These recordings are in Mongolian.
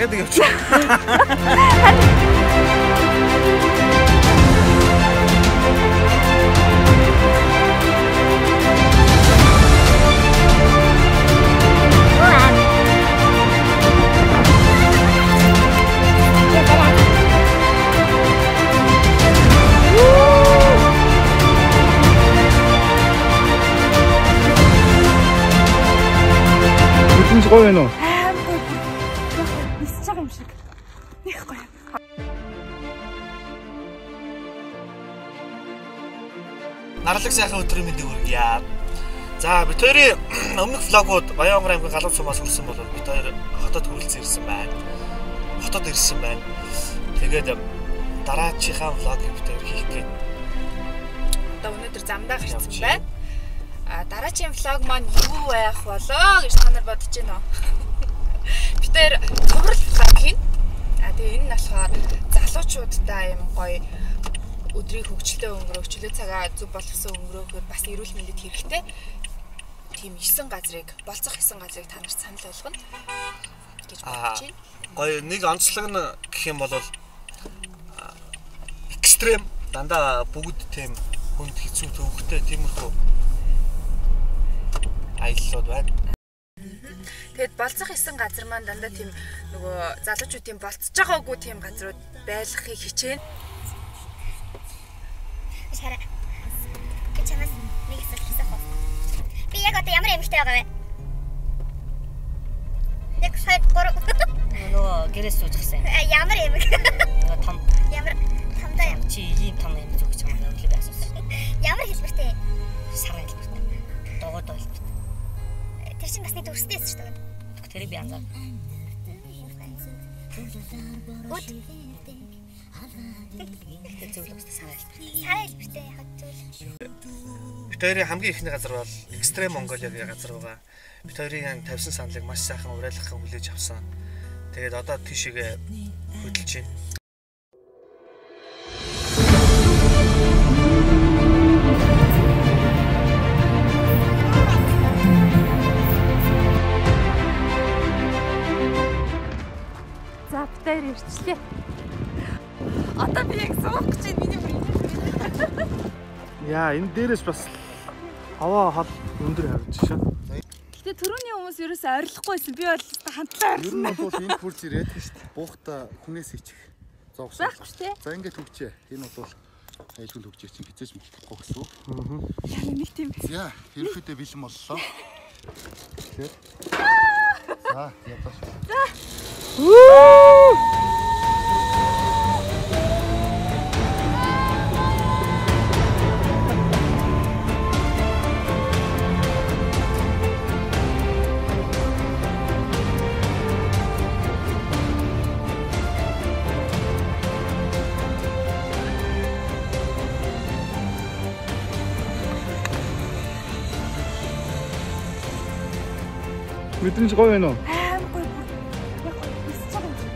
дахиад явчих. Гоё байна уу? Нисэж байгаа юм шиг. Них гоё. Нарлаг сайхан өдрийн мэндийг хүргье. За бид хоёрын өмнөх влогууд Баянгар аймгийн Галуу цумаас хүрсэн бол бид хоёр хотод хүрэлцэн ирсэн байна. Хотод ирсэн байна. Тэгээд дараачихаа влогийг бид хоёр хийх гээд. Одоо өнөөдөр замдаа гарсан байна. Дараагийн влог маань юу байх болоо гэж та нар бодож байна уу? Бид тэр цуврал влог хийн. Тэгээ энэ нь болохоор залуучуудтай юм гоё өдрийг хөгжилтэй өнгөрөөх, чөлөө цагаа зөв болгосон өнгөрөөхөөр бас эрүүл мэндэд хэрэгтэй. Тийм 9 газрыг, болцох 9 газрыг та нарт санал болгоно гэж бодож байна. Гоё нэг онцлог нь гэх юм бол экстрем дандаа бүгд тийм хүнд хэцүү төвөгтэй тиймэрхүү аяллууд байна. Тэгэд болцох 9 газар маань дандаа тийм нөгөө залуучуудын болцож байгаагүй тийм газрууд байлгахыг хичээнэ. Шараа. Гэчмэс нэг хэсэг хоо. Би яг одоо ямар эмэгтэй байгаа вэ? Яг шайд гор. Нөгөө гэрээс суужчихсан. Ямар эмэг? Нөгөө том. Ямар тамтай юм? Чи ийм том юм зүгч юм аа үлээ асуусан. Ямар хэлбэртэй? Сарай хэлбэртэй. Догоод хэлбэртэй. Тэр чинь бас нэг дүрстэйс шүү дээ. Тэрийг би анзаар. Гот. Зөвлөсөн сарай хэлбэртэй. Сарай хэлбэртэй яг зүйл. Бид хоёрын хамгийн ихний газар бол Extreme Mongolia-гийн газар байгаа. Бид хоёрын тавьсан саналыг маш сайхан уриалгахын хүлээж авсан. Тэгээд одоо тийшээгээ хөдөлж байна. За бид хоёр ирчлээ. Одоо би яг суух гэж байна миний бүр. Яа, энэ дээрээс бас хаваа хол өндөр харагдаж шээ. Гэтэ түрүүний хүмүүс ерөөсөй ойрлохгүй байсан. Би бол хамтдаа ер нь бол энэ хурц ирээд буухта хүнээс ичих зовсон. байхгүй шүү дээ. За ингээд хөгжээ. Энэ бол айлгуул хөгжээ чинь хизээж мэлдэхгүй гэсэн үг. Яа нэг тийм. За, ерөөхдөө бэлэн боллоо. Тэгэхээр. За, ядаж. Мэдрэмж гоё байна уу? Гоё. Яг гоё. Нисэж байгаа юм шиг.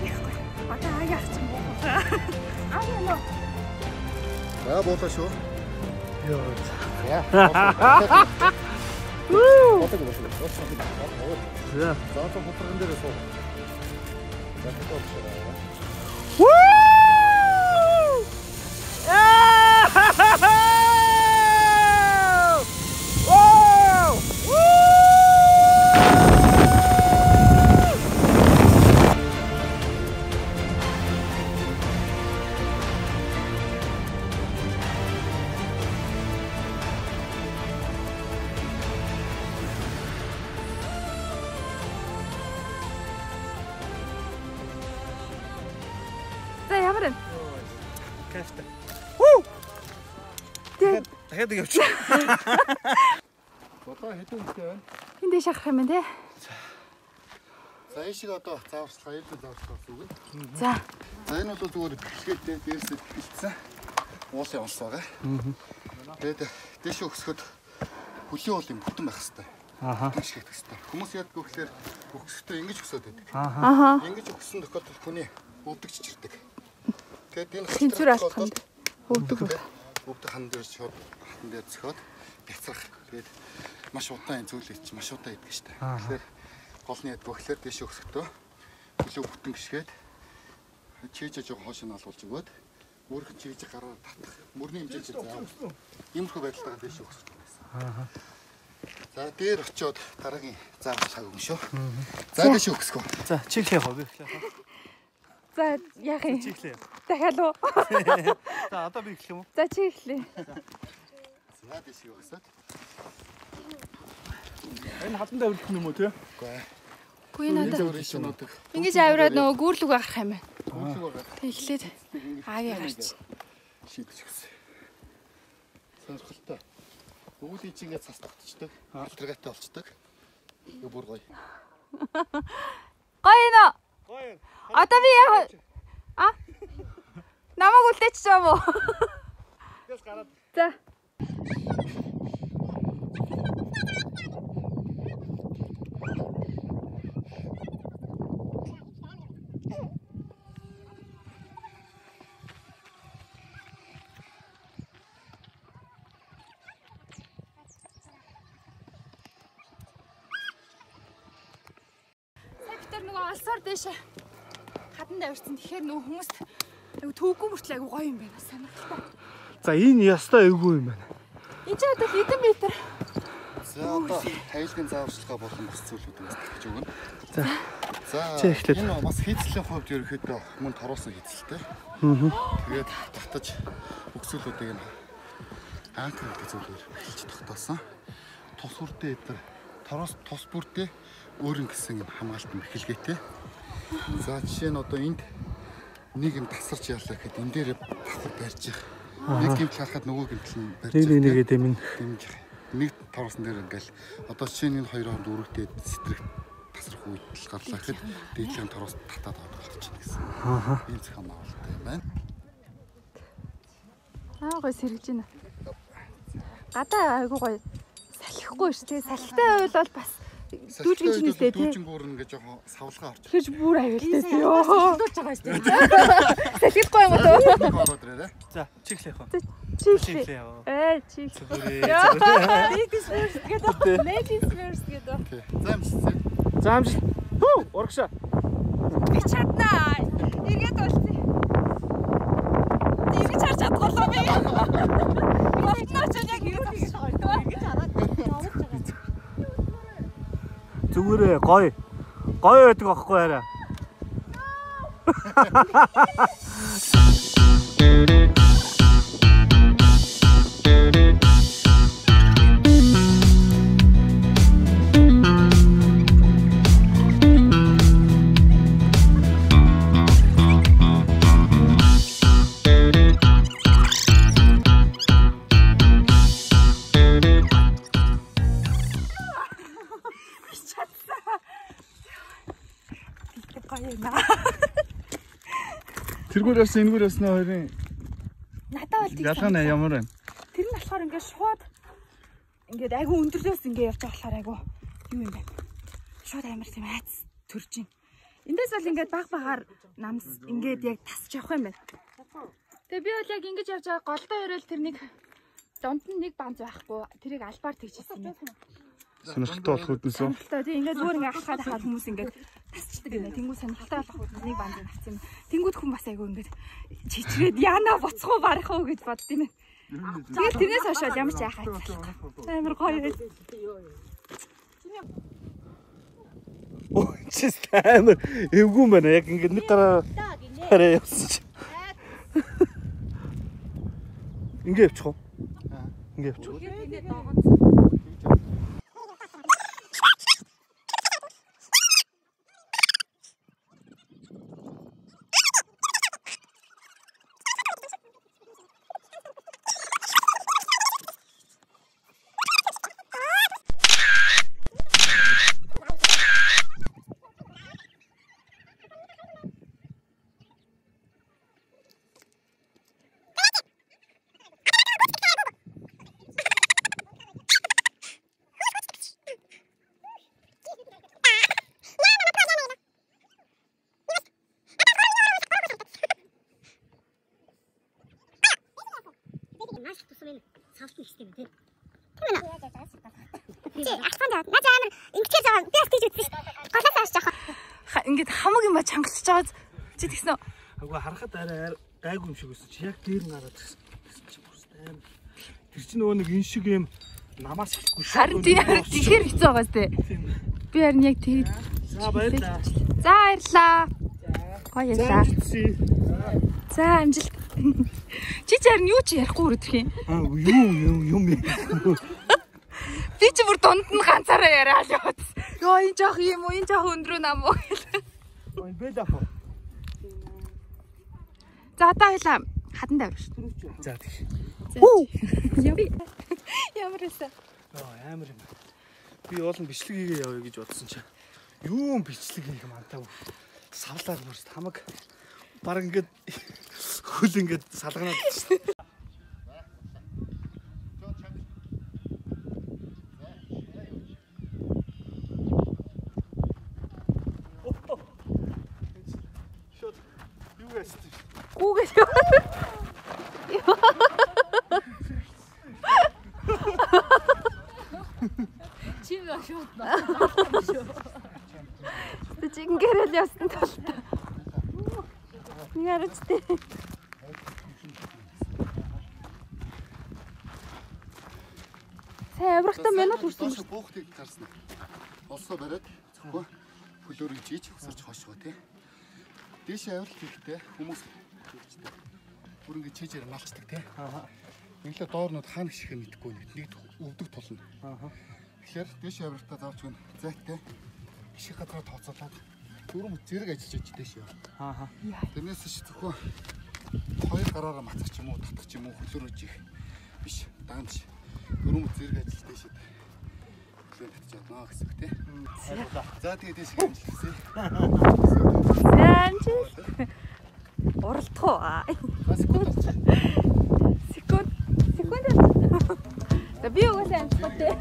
Их гоё. Одоо яах ч юм боо. Яа. За, боолоо шүү. Йоо. Яа. Ботог болов. За, заатан хотрон дээр суу. За, боолоо. За ямар вэ? Кайфтай. Тэгээд дахиад явчих. Одоо хэдэн үстэй байна? энэ дэш харах юм байна те. За, эшиг одоо зааварчлага, ээлжид зааварчлага зүгэн. За. За, энэ бол зүгээр бэлгэлтэй дээрсээ бэлдсэн. Уулын онц байгаа. Тэгээд дэш өгсөхөд хөлийн уулын бүтэн байх хэрэгтэй. Тэгш хийх хэрэгтэй. Хүмүүс яадаг вэ гэхээр өгсөхдөө ингэж өсөд байдаг. Ингэж өгсөн тохиолдолд хүний өвдөг чичирдэг. Тэгээд энэ тэнцвэр алдахад өвдөг. Өвдөг хан дээр шууд хатан дээр зөхиод бяцрах. Тэгээд маш удаан зүйлээ чи маш удаан идэх штэ. Тэгэхээр гол нь яадаг вэ гэхээр дэш өгсөхдөө илүү бүтэн гიშгээд чийж жоо хоош нь алуулж өгөөд өөрөх чийж гараар татах. Мөрний хэмжээч заав. Иймэрхүү байдлаар дэш өгсөж байна. За дээр очиод дараагийн заавал цаг өгнө шүү. За дэш өгсгөө. За чиглэх яах вэ? За яах юм? Чиглэх. Дахиад уу. За одоо би эхлэх юм уу? За чи эхлэе. За дэш өгсөд. Энэ хатандаа үлдэх юм уу тий? Үгүй надад. Ингэж авираад нөгөө гүүрлүг гарах юм байна. Эхлээд аагийн гарч. Шийдэж өгсөн. Сонирхолтой. Өвлийн чигээ цас тогтчихдаг. Альтергатай болчдөг. Ингээ бүр гоё. Гоё нөө. Гоё. Одоо би яах вэ? Намайг үлдээч юм уу? Тэгээс гараад. За. Алсаар дэше хатан давирсан. Тэгэхээр нөгөө хүмүүст айгу төвгүй мөртлөө айгу гоё юм байна. Сонирхолтой. За энэ ястаа эвгүй юм байна. Энд ч одоо хэдэн метр. За одоо тайлбарын зааварчилгаа болон бус зүйлүүд бас тэгж өгнө. За энэ бас хийцлийн хувьд ерөөхдөө мөн торуулсан хийцэлтэй. Тэгээд татаж өгсөлүүдийг нь анкер гэдэг зүйлээр хэлж тогтоосон. Тус бүрдээ эдгээр тус бүрдээ өөрийн гэсэн юм хамгаалтын бэхэлгээтэй. За жишээ нь одоо энд нэг юм тасарч яалаа гэхэд энэ дээр давхар барьж их. Нэг гимтэл харахад нөгөө гимтэл нь барьж их. Нэгээ дэмжих. Нэг тоорсон дээр ингээл одоо жишээ нь энэ хоёр хооронд өргөдөө сэтрэх тасрах үед л гарлаа гэхэд дээдлийн тороос татаад аваад болчихно гэсэн. Ийм зохион байгуулалттай юм байна. Гоё сэргэж байна. Гадаа айгу гоё салхихгүй шүү дээ. Салхитай байвал бол бас дүүж гэж нэстэй тий. Дүүжингүүр ингээ жоохон савлгаа орчих. Тэгэж бүр аюултай тий. Салхиулж байгаа шүү дээ. Салхихгүй юм уу? Ороод ирээ. За чиглэх уу? Чиглэх. Чиглэх. Ladies first гэдэг. Ladies first гэдэг. За амжилт. За амжилт. Хүү урагшаа. Би чаднаа. Эргээд болцсон. Эргэж харж чадгалаа би. Болтноо ч яг юу хийж байгаа юм. Эргэж хараад явуулж байгаа. Зүгээрээ гоё байдаг аахгүй арай. Тэргүүр явсан, энэгээр явсан хоёрын надад бол ялгаа нь ямар байна? Тэр нь болохоор ингээд шууд ингээд айгу өндөрлөөс ингээд явж байгаа болохоор айгу юу юм бэ? Шууд амар тийм айц төрж ин. Эндээс бол ингээд баг багаар намс ингээд яг тасч явах юм байна. Тэгээ би бол яг ингэж явж байгаа голдоо өрөөл тэр нэг донд нь нэг банз байхгүй. Тэрийг албаар тэгчихсэн юм. Сонирхолтой болох үднэс үү? Сонирхолтой тийм ингээд зүгээр ингээд алхаад хахад хүмүүс ингээд тасчдаг юм. Тэнгүү сонирхолтой болох үднэс нэг банз авчихсан. Тэнгүүд хүн бас айгу ингээд чичрээд яана боцхоо барах уу гэж бодд юм байна. Тэгээд тэрнээс хойш ямар ч яхаа. Амар гоё байл. Оо чист амар эвгүй юм байна. Яг ингээд нэг гараа хараа явсан чи. Ингээд явчих уу? Ингээд явчих. Ингээд хамаг юм чанга харж байгаа чи тэгсэн үү? Агуу харахад арай гайгүй юм шиг өсөж яг дээр нь гараад ирсэн. Чи бүрстэй аим. Тэр чинь нөгөө нэг энэ шиг юм намаас эхлэхгүй шүү. Харин тэгэхээр хэцүү байгаа сте. Би харин яг тэгээд. За баярлаа. За баярлаа. Гоё ясаа. За амжилт. Чи харин юу ч ярихгүй өрөдөх юм. Юм. Би ч бүр дунд нь ганцаараа яриад яваад. Йоо энэ жоох юм уу? Энэ жоох өндрөө нам уу гэл. Ой бэлэфо. За одоо хоёлаа хадан даврах шүү. За тийш. Ямар эсэ. Амар юм. Би уул нь бичлэг хийгээ явъя гэж бодсон чинь. Юу бичлэг хийх мантаа. Савлаад мөрс хамаг баг ингээд хөл ингээд салганаад шүү. Гүүгээс. Чимээ шууд. Тэ чингэрэл ястан талтай. Ярчтэй. Сая аврахтаа минут хүрсэн. Буухтыг гарсан. Олсоо бариад зөвхөн хөлөөрөө жийж өсөрч хошгоо тий. Дээшээ авирал хийхдээ хүмүүс бүр ингэ чийжээр малчдаг тий. Инглээ доорнууд хаана гიშхээ мэдэхгүй нэг өвдөг тулна. Тэгэхээр дээшээ авиралтаа заавч гэн зайтай гიშх газараа тооцоолоод дөрөв зэрэг ажиллаж дээшээ. Тэрнээс ч зөвхөн хоёр гараараа мацах ч юм уу татах ч юм уу хөлөөрөө жих биш. Даанч дөрөв зэрэг ажиллаж дээшээ. Хөлөө татж чаднаа гэсэн үг тий. За тэгээд дээшээ ажилласан. Санч. Уралдах уу? Секунд. За би угаасаа амтлах тий.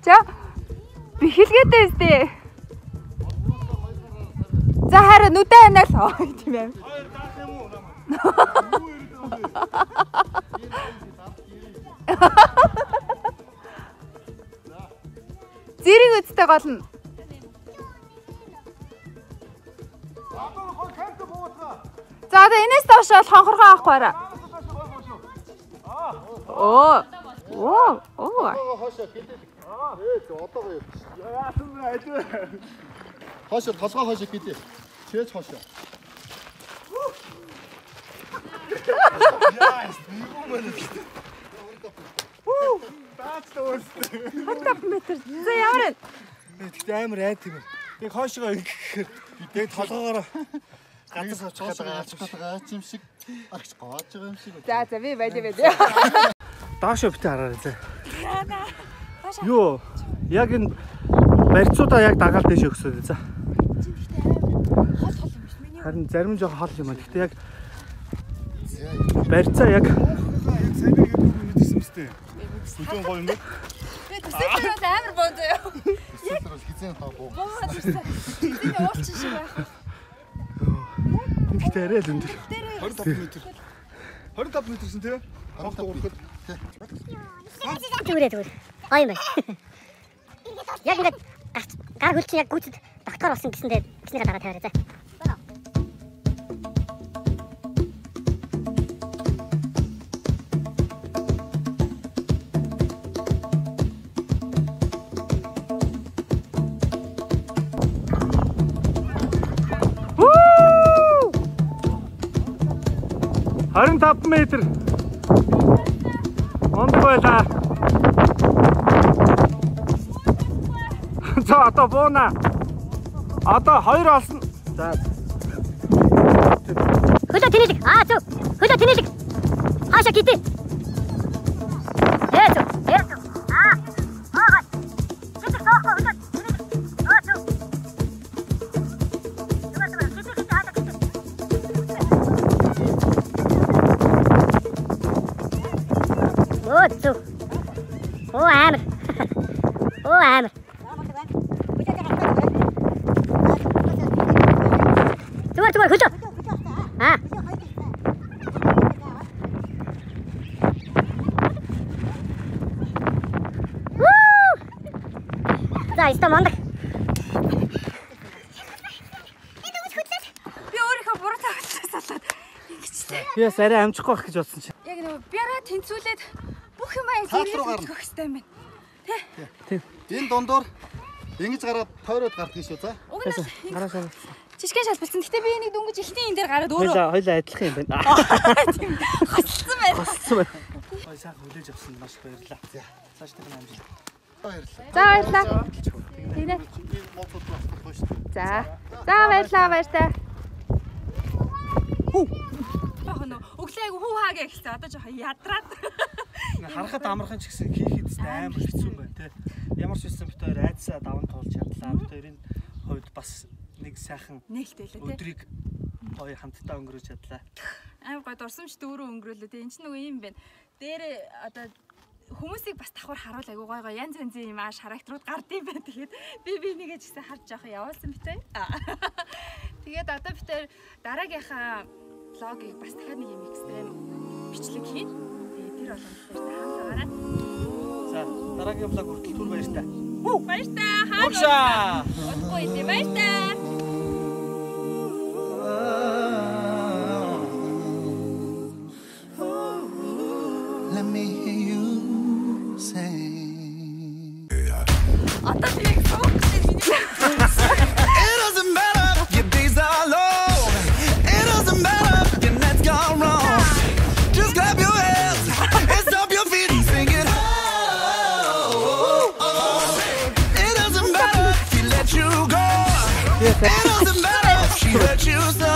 За бихэлгээтэй үстэй. За хараа нүдэ анаа л тийм юм. Хоёр даах юм уу? Зэрэг үстэй гол нь. За одоо энэс доош бол хонхоргоо авахгүй араа. Оо. Хоошоо гэдэг. Одоо гоё. Яасан бэ аль. Хоошоо толгой хоошоо гэдэг. Чээж хоошоо. Яас, юу мөн. Баац тоос. 20 метр. За ямар вэ? Тэгтээ амар айд тийм. Тэг хоошоо ингэхээр тэг толгоогоор газар савч байгаа юм шиг агч гоож байгаа юм шиг. За би байж. Даашаа битээ хараарай заа. Юу? Яг энэ барьцуудаа яг дагаал дэш өгсөө за. Харин зарим жоохон хол юм аа. Гэхдээ яг барьцаа яг сайн нэг мэдсэн мэт. Сүтэн гоё юм. Би тэсэрээс амар бонзоо яа. Тэсэр хизээ таа боо. Энэ уурчин шиг байх. Гэхдээ арай л өндөр. 25 м. 25 м-сэн тий? Хавт уурхад. Зүгээр. Гоё юм байна. Яг ингээд гар хөл чинь яг гүйцэд доктор болсон гэсэндээ бичнийхээ дараа тавиараа заа. 25 м. Ондог байлаа. За одоо бууна. Одоо 2 олсон. За. Хөлөө тэнэлэг. Зөв. Хөлөө тэнэлэг. Хаашаа гидэ. Ээ зөв. Гидэ соохоо хөлөө тэнэлэг. Зөв. Зөв. Амар. Амар. Зүгээр хөлөө. За, иста мондаг. Би өөрийнхөө буруу тавьчихсан болоод ингэжтэй. Би бас арай амжихгүй байх гэж бодсон чинь. Яг нөгөө бяраа тэнцүүлээд бүх юм аяг хэрэглэх хэрэгтэй юм байна. Тийм. Энэ дундуур ингэж гараад тойроод гардаг шүү за. Угнаа. Жишгэн шалбалцсан. Гэтэ би энийг дөнгөж ихний энэ дээр гараад өөрөө Хойлоо адилхан юм байна. хоцсон байна. Ой сайхан хүлээж авсан маш баярлалаа. Цаашдаа нь амжилт. Баярлалаа. За баярлалаа. Тэгнэ. За. За баярлалаа баяртай. Өглөө айгу хүү хаагээ эхэлсэн. Одоо жоохон ядраад. Харахад амархан ч гэсэн хийхэд амар хэцүү юм байна те. Ямар ч үсэн бит хоёр айдсаа даван туулж чадлаа. Бит хоёрын хувьд бас нэг сайхан нээлттэй лээ те. Өдрийг гоё хамтдаа өнгөрөөж чадлаа. Амар гоё дурсамж дөрөв өнгөрөөлөө те. Энд чинь нөгөө юм байна. Дээрээ одоо хүмүүсийг бас давхар харуул айгу гоё гоё янз янзын юм ааш характерууд гардыг байна. Тэгээд би нэгээ ч гэсэн харж жоохон явуулсан битээ. Тэгээд одоо бит хоёр дараагийнхаа влогийг бас дахиад нэг юм экстрем бичлэг хийн. Тэгээд тэр болгоомжтой хамтаагаараа. За дараагийн влог хүртэл түр баяртай. Баяртай. Уушаа. Удахгүй юм баяртай. Let me hear you say. Одоо тийм суух гэж миний. It doesn't matter if your days are long. It doesn't matter if your night's gone wrong. Just clap your hands and stomp your feet and sing it. It doesn't matter if he let you go. It doesn't matter if she let you stop.